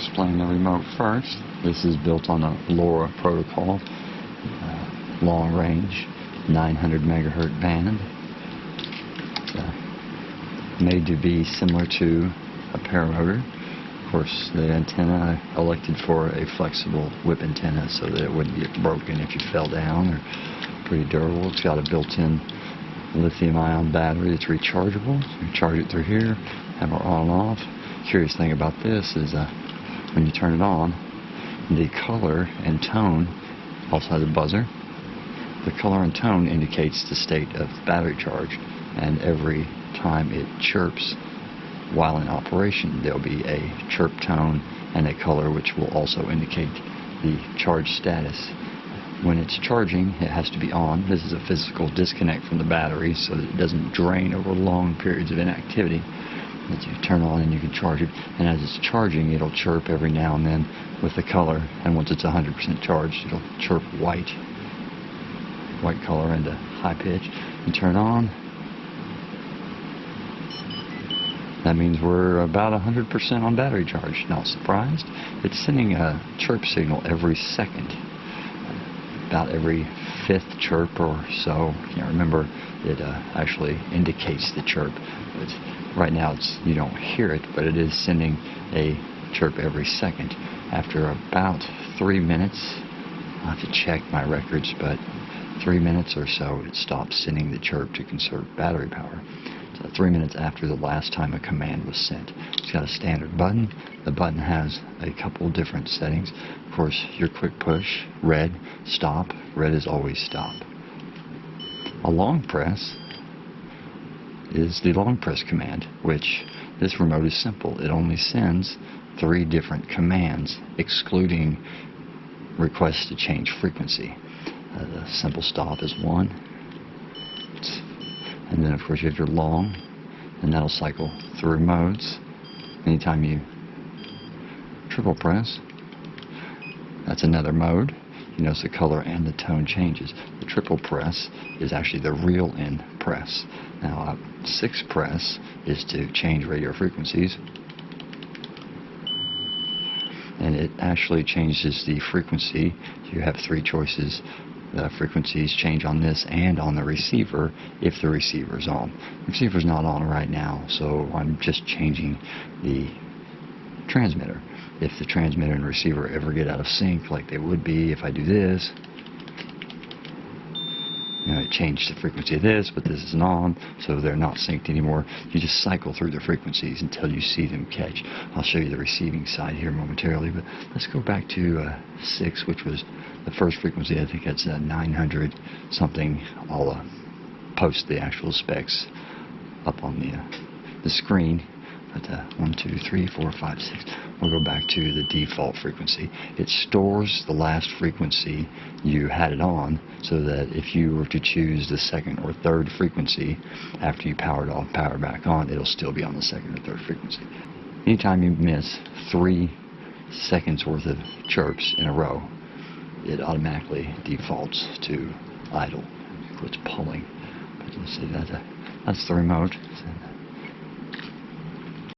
explain the remote first. This is built on a LoRa protocol, long range, 900 megahertz band. It's made to be similar to a paramotor. Of course, the antenna I elected for a flexible whip antenna so that it wouldn't get broken if you fell down. Or pretty durable. It's got a built-in lithium-ion battery that's rechargeable. So you charge it through here, have it on and off. Curious thing about this is when you turn it on, the color and tone also has a buzzer. The color and tone indicates the state of the battery charge, and every time it chirps while in operation there'll be a chirp tone and a color which will also indicate the charge status. When it's charging, it has to be on. This is a physical disconnect from the battery so that it doesn't drain over long periods of inactivity. That you turn on and you can charge it, and as it's charging it'll chirp every now and then with the color, and once it's 100% charged it'll chirp white color into high pitch. You turn on, that means we're about 100% on battery charge. Not surprised. It's sending a chirp signal every second, about every 5th chirp or so. Can't remember. It actually indicates the chirp. But right now you don't hear it, but it is sending a chirp every second. After about 3 minutes, I'll have to check my records, but 3 minutes or so it stops sending the chirp to conserve battery power. So 3 minutes after the last time a command was sent. It's got a standard button. The button has a couple different settings. Of course, your quick push, red, stop. Red is always stop. A long press is the long press command, which this remote is simple. It only sends 3 different commands, excluding requests to change frequency. The simple stop is 1, and then of course you have your long, and that'll cycle through modes. Anytime you triple press, that's another mode. You notice the color and the tone changes. The triple press is actually the reel in press. Now 6 press is to change radio frequencies, and it actually changes the frequency. You have 3 choices. The frequencies change on this and on the receiver if the receiver is on. The receiver's not on right now, so I'm just changing the transmitter. If the transmitter and receiver ever get out of sync, like they would be if I do this, it changed the frequency of this, but this isn't on, so they're not synced anymore. You just cycle through the frequencies until you see them catch. I'll show you the receiving side here momentarily, but let's go back to 6, which was the first frequency. I think that's 900 something. I'll post the actual specs up on the screen. But 1, 2, 3, 4, 5, 6. We'll go back to the default frequency. It stores the last frequency you had it on, so that if you were to choose the 2nd or 3rd frequency after you power it off, power back on, it'll still be on the 2nd or 3rd frequency. Anytime you miss 3 seconds worth of chirps in a row, it automatically defaults to idle. It quits pulling. But let's see, that's the remote.